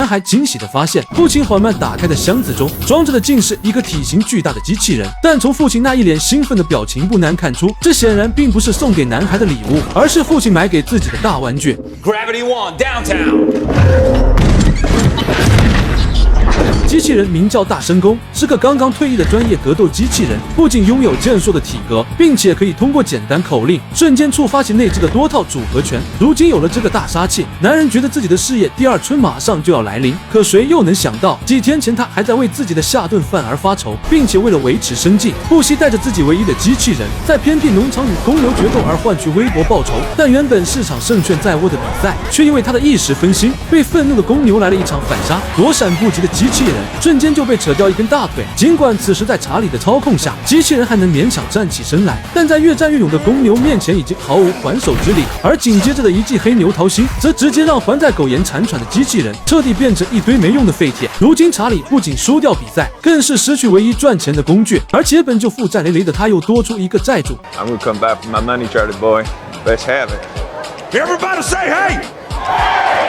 然还惊喜地发现，父亲缓慢打开的箱子中装着的竟是一个体型巨大的机器人。但从父亲那一脸兴奋的表情不难看出，这显然并不是送给男孩的礼物，而是父亲买给自己的大玩具。Gravity One Downtown。机器人名叫大神功，是个刚刚退役的专业格斗机器人，不仅拥有健硕的体格，并且可以通过简单口令瞬间触发其内置的多套组合拳。如今有了这个大杀器，男人觉得自己的事业第二春马上就要来临。可谁又能想到，几天前他还在为自己的下顿饭而发愁，并且为了维持生计，不惜带着自己唯一的机器人，在偏僻农场与公牛决斗而换取微薄报酬。但原本市场胜券在握的比赛，却因为他的一时分心，被愤怒的公牛来了一场反杀。躲闪不及的机器人瞬间就被扯掉一根大腿。尽管此时在查理的操控下，机器人还能勉强站起身来，但在越战越勇的公牛面前已经毫无还手之力。而紧接着的一记黑牛桃心，则直接让还在苟延残喘的机器人彻底变成一堆没用的废铁。如今查理不仅输掉比赛，更是失去唯一赚钱的工具，而且本就负债累累的他又多出一个债主。I'm gonna come back for my money, Charlie boy. Let's have it. Everybody say hey!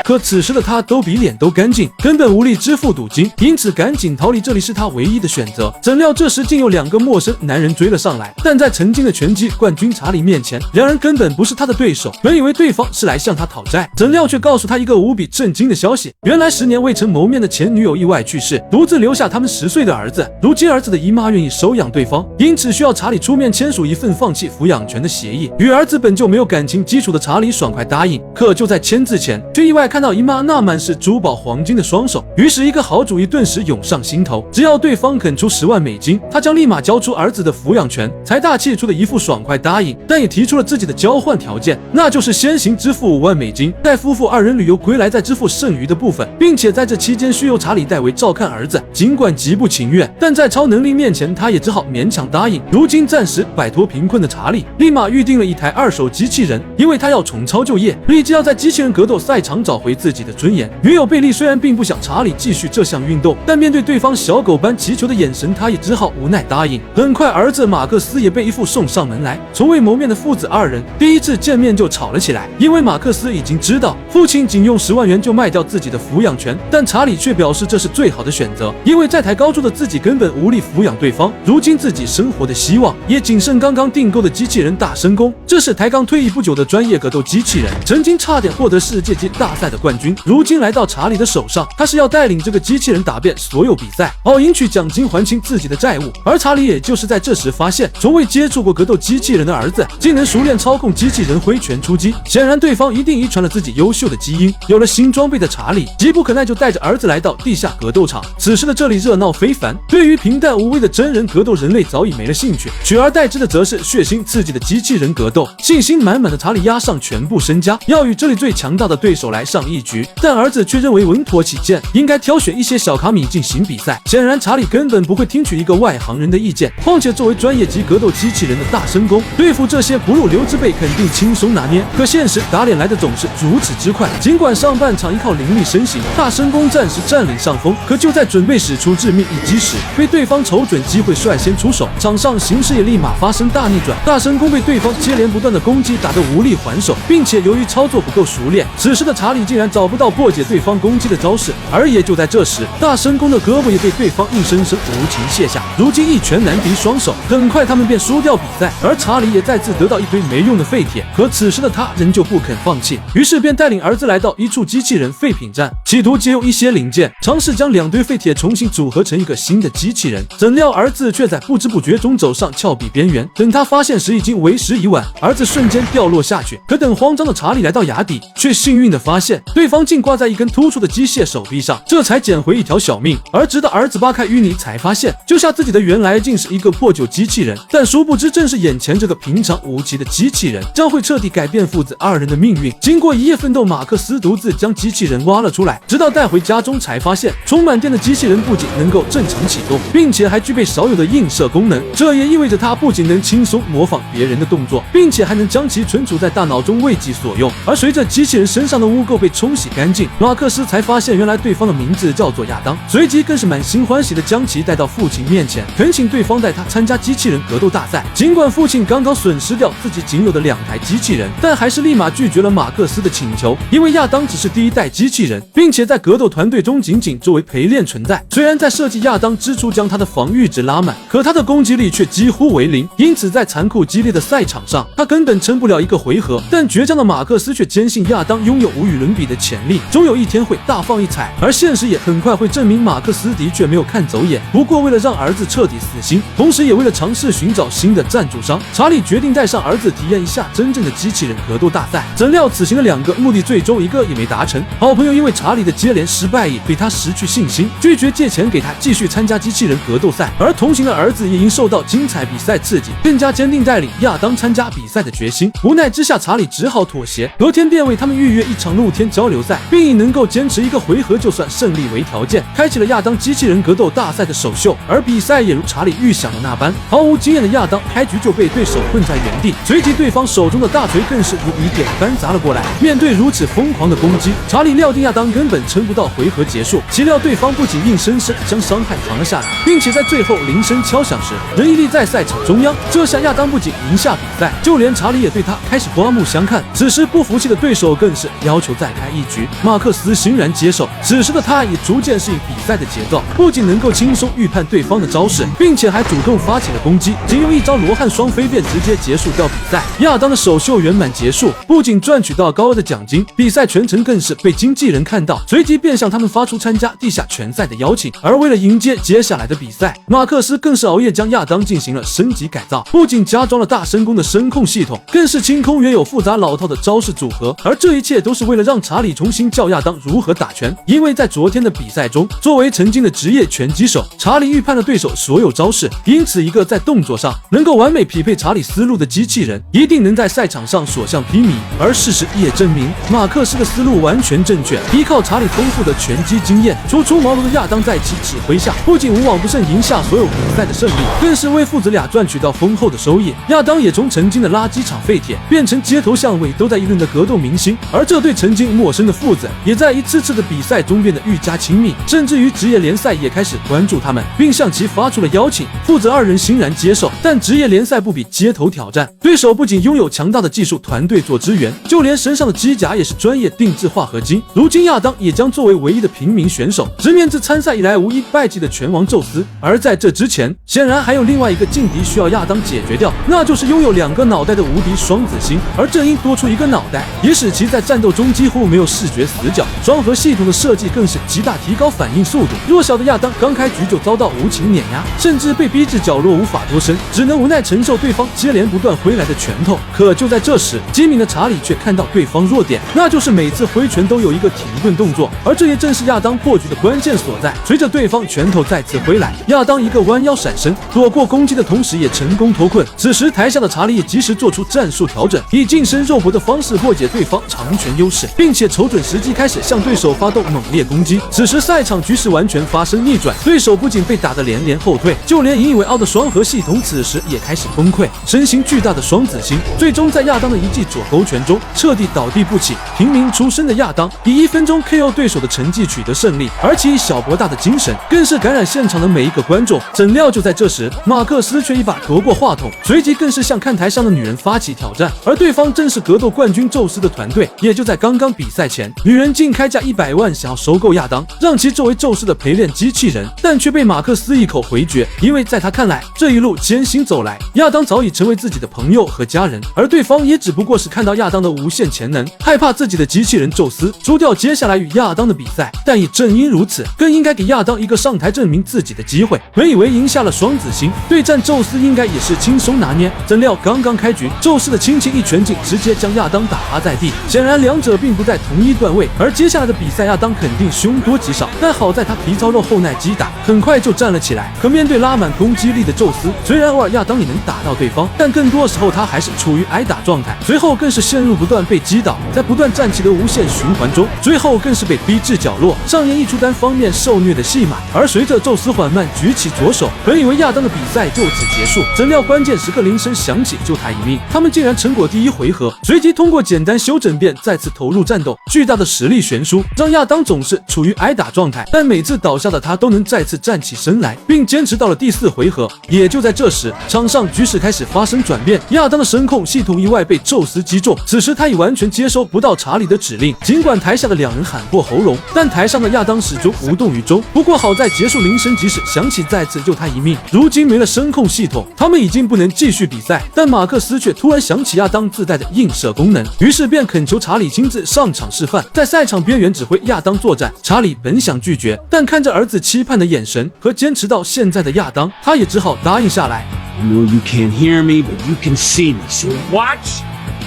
可此时的他都比脸都干净，根本无力支付赌金，因此赶紧逃离这里是他唯一的选择。怎料这时竟有两个陌生男人追了上来，但在曾经的拳击冠军查理面前，两人根本不是他的对手。本以为对方是来向他讨债，怎料却告诉他一个无比震惊的消息：原来10年未曾谋面的前女友意外去世，独自留下他们10岁的儿子。如今儿子的姨妈愿意收养对方，因此需要查理出面签署一份放弃抚养权的协议。与儿子本就没有感情基础的查理爽快答应，可就在签字前，却意外看到姨妈那满是珠宝黄金的双手，于是一个好主意顿时涌上心头。只要对方肯出10万美金，他将立马交出儿子的抚养权。财大气粗的一副爽快答应，但也提出了自己的交换条件，那就是先行支付5万美金，待夫妇2人旅游归来再支付剩余的部分，并且在这期间需由查理代为照看儿子。尽管极不情愿，但在超能力面前，他也只好勉强答应。如今暂时摆脱贫困的查理，立马预定了一台2手机器人，因为他要重操旧业，立即要在机器人格斗赛场找回自己的尊严。女友贝利虽然并不想查理继续这项运动，但面对对方小狗般祈求的眼神，他也只好无奈答应。很快，儿子马克思也被一副送上门来。从未谋面的父子2人第一次见面就吵了起来，因为马克思已经知道父亲仅用10万元就卖掉自己的抚养权，但查理却表示这是最好的选择，因为在台高筑的自己根本无力抚养对方，如今自己生活的希望也仅剩刚刚订购的机器人大神功。这是台刚退役不久的专业格斗机器人，曾经差点获得世界级大赛的冠军，如今来到查理的手上，他是要带领这个机器人打遍所有比赛，好赢取奖金还清自己的债务。而查理也就是在这时发现，从未接触过格斗机器人的儿子竟能熟练操控机器人挥拳出击，显然对方一定遗传了自己优秀的基因。有了新装备的查理急不可耐就带着儿子来到地下格斗场。此时的这里热闹非凡，对于平淡无味的真人格斗，人类早已没了兴趣，取而代之的则是血腥刺激的机器人格斗。信心满满的查理押上全部身家，要与这里最强大的对手来上一局，但儿子却认为稳妥起见，应该挑选一些小卡米进行比赛。显然查理根本不会听取一个外行人的意见，况且作为专业级格斗机器人的大神功，对付这些不入流之辈肯定轻松拿捏。可现实打脸来的总是如此之快，尽管上半场依靠凌厉身形，大神功暂时占领上风，可就在准备使出致命一击时，被对方瞅准机会率先出手，场上形势也立马发生大逆转。大神功被对方接连不断的攻击打得无力还手，并且由于操作不够熟练，此时的查理竟然找不到破解对方攻击的招式。而也就在这时，大神功的胳膊也被对方硬生生无情卸下，如今一拳难敌双手，很快他们便输掉比赛。而查理也再次得到一堆没用的废铁，可此时的他仍旧不肯放弃，于是便带领儿子来到一处机器人废品站，企图借用一些零件尝试将2堆废铁重新组合成一个新的机器人。怎料儿子却在不知不觉中走上峭壁边缘，等他发现时已经为时已晚，儿子瞬间掉落下去。可等慌张的查理来到崖底，却幸运的发现对方竟挂在一根突出的机械手臂上，这才捡回一条小命。而直到儿子扒开淤泥，才发现救下自己的原来竟是一个破旧机器人，但殊不知正是眼前这个平常无奇的机器人将会彻底改变父子2人的命运。经过一夜奋斗，马克思独自将机器人挖了出来，直到带回家中才发现充满电的机器人不仅能够正常启动，并且还具备少有的映射功能，这也意味着它不仅能轻松模仿别人的动作，并且还能将其存储在大脑中为己所用。而随着机器人身上的污垢被被冲洗干净。马克思才发现原来对方的名字叫做亚当，随即更是满心欢喜地将其带到父亲面前，恳请对方带他参加机器人格斗大赛。尽管父亲刚刚损失掉自己仅有的2台机器人，但还是立马拒绝了马克思的请求，因为亚当只是第1代机器人，并且在格斗团队中仅仅作为陪练存在。虽然在设计亚当之初将他的防御值拉满，可他的攻击力却几乎为0，因此在残酷激烈的赛场上，他根本撑不了1个回合。但倔强的马克思却坚信亚当拥有无与伦比的潜力，终有一天会大放异彩。而现实也很快会证明马克思的确没有看走眼。不过为了让儿子彻底死心，同时也为了尝试寻找新的赞助商，查理决定带上儿子体验一下真正的机器人格斗大赛。怎料此行的2个目的最终1个也没达成。好朋友因为查理的接连失败已对他失去信心，拒绝借钱给他继续参加机器人格斗赛。而同行的儿子也因受到精彩比赛刺激，更加坚定带领亚当参加比赛的决心。无奈之下，查理只好妥协，隔天便为他们预约一场露天交流赛，并以能够坚持1个回合就算胜利为条件，开启了亚当机器人格斗大赛的首秀。而比赛也如查理预想的那般，毫无经验的亚当开局就被对手困在原地，随即对方手中的大锤更是如雨点般砸了过来。面对如此疯狂的攻击，查理料定亚当根本撑不到回合结束，岂料对方不仅硬生生将伤害扛了下来，并且在最后铃声敲响时仍屹立在赛场中央。这下亚当不仅赢下比赛，就连查理也对他开始刮目相看。此时不服气的对手更是要求再开一局，马克思欣然接受。此时的他也逐渐适应比赛的节奏，不仅能够轻松预判对方的招式，并且还主动发起了攻击，仅用1招罗汉双飞便直接结束掉比赛。亚当的首秀圆满结束，不仅赚取到高额的奖金，比赛全程更是被经纪人看到，随即便向他们发出参加地下拳赛的邀请。而为了迎接接下来的比赛，马克思更是熬夜将亚当进行了升级改造，不仅加装了大神功的声控系统，更是清空原有复杂老套的招式组合。而这一切都是为了让查理重新教亚当如何打拳，因为在昨天的比赛中，作为曾经的职业拳击手，查理预判了对手所有招式，因此一个在动作上能够完美匹配查理思路的机器人，一定能在赛场上所向披靡。而事实也证明，马克思的思路完全正确，依靠查理丰富的拳击经验，初出茅庐的亚当在其指挥下，不仅无往不胜赢下所有比赛的胜利，更是为父子俩赚取到丰厚的收益。亚当也从曾经的垃圾场废铁，变成街头巷尾都在议论的格斗明星，而这对曾经陌生的父子，也在一次次的比赛中变得愈加亲密，甚至于职业联赛也开始关注他们，并向其发出了邀请。父子2人欣然接受，但职业联赛不比街头挑战，对手不仅拥有强大的技术团队做支援，就连身上的机甲也是专业定制化合金。如今亚当也将作为唯一的平民选手，直面自参赛以来无一败绩的拳王宙斯。而在这之前，显然还有另外一个劲敌需要亚当解决掉，那就是拥有2个脑袋的无敌双子星。而正因多出1个脑袋，也使其在战斗中几乎没有视觉死角。双核系统的设计更是极大提高反应速度。弱小的亚当刚开局就遭到无情碾压，甚至被逼至角落无法脱身，只能无奈承受对方接连不断挥来的拳头。可就在这时，机敏的查理却看到对方弱点，那就是每次挥拳都有一个停顿动作，而这也正是亚当破局的关键所在。随着对方拳头再次挥来，亚当一个弯腰闪身，躲过攻击的同时也成功脱困。此时台下的查理也及时做出战术调整，以近身肉搏的方式破解对方长拳优势，并且瞅准时机开始向对手发动猛烈攻击。此时赛场局势完全发生逆转，对手不仅被打得连连后退，就连引以为傲的双核系统此时也开始崩溃。身形巨大的双子星最终在亚当的一记左勾拳中彻底倒地不起。平民出身的亚当以1分钟 KO 对手的成绩取得胜利，而其以小博大的精神更是感染现场的每一个观众。怎料就在这时，马克思却一把夺过话筒，随即更是向看台上的女人发起挑战，而对方正是格斗冠军宙斯的团队。也就在刚刚比赛前，女人竟开价100万想要收购亚当，让其作为宙斯的陪练机器人，但却被马克思一口回绝，因为在他看来，这一路艰辛走来，亚当早已成为自己的朋友和家人，而对方也只不过是看到亚当的无限潜能，害怕自己的机器人宙斯输掉接下来与亚当的比赛。但也正因如此，更应该给亚当一个上台证明自己的机会。本以为赢下了双子星，对战宙斯应该也是轻松拿捏，怎料刚刚开局，宙斯的轻轻一拳竟直接将亚当打趴在地。显然两者并不在同一段位，而接下来的比赛亚当肯定凶多吉少，但好在他皮糙肉厚耐击打，很快就站了起来。可面对拉满攻击力的宙斯，虽然偶尔亚当也能打到对方，但更多时候他还是处于挨打状态，随后更是陷入不断被击倒，在不断站起的无限循环中，最后更是被逼至角落，上演一出单方面受虐的戏码。而随着宙斯缓慢举起左手，本以为亚当的比赛就此结束，怎料关键时刻铃声响起，救他一命。他们竟然成果第一回合，随即通过简单休整便再次投入战战斗，巨大的实力悬殊让亚当总是处于挨打状态，但每次倒下的他都能再次站起身来，并坚持到了第4回合。也就在这时，场上局势开始发生转变，亚当的声控系统意外被宙斯击中，此时他已完全接收不到查理的指令。尽管台下的2人喊破喉咙，但台上的亚当始终无动于衷。不过好在结束铃声即时响起，再次救他一命。如今没了声控系统，他们已经不能继续比赛，但马克思却突然想起亚当自带的映射功能，于是便恳求查理亲自上场示范，在赛场边缘指挥亚当作战。查理本想拒绝，但看着儿子期盼的眼神和坚持到现在的亚当，他也只好答应下来。I know you can't hear me, but you can see me. So watch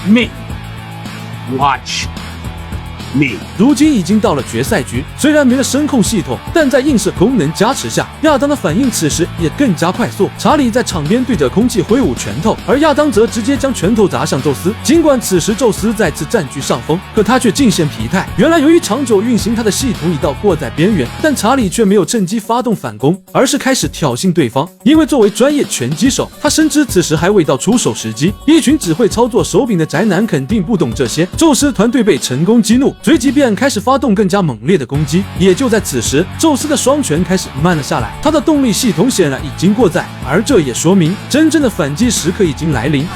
me. Watch me. 如今已经到了决赛局，虽然没了声控系统，但在映射功能加持下，亚当的反应此时也更加快速。查理在场边对着空气挥舞拳头，而亚当则直接将拳头砸向宙斯。尽管此时宙斯再次占据上风，可他却尽显疲态。原来由于长久运行他的系统已到过载边缘，但查理却没有趁机发动反攻，而是开始挑衅对方。因为作为专业拳击手，他深知此时还未到出手时机。一群只会操作手柄的宅男肯定不懂这些。宙斯团队被成功激怒，随即便开始发动更加猛烈的攻击。也就在此时，宙斯的双拳开始慢了下来，他的动力系统显然已经过载，而这也说明真正的反击时刻已经来临。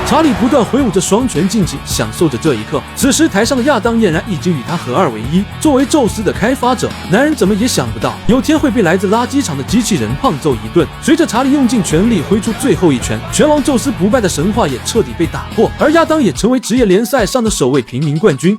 查理不断挥舞着双拳，尽情享受着这一刻。此时台上的亚当俨然已经与他合二为一。作为宙斯的开发者，男人怎么也想不到有天会被来自垃圾场的机器人胖揍一顿。随着查理用尽全力挥出最后一拳，拳王宙斯不败的神话也彻底被打破，而亚当也成为职业联赛上的首位平民冠军。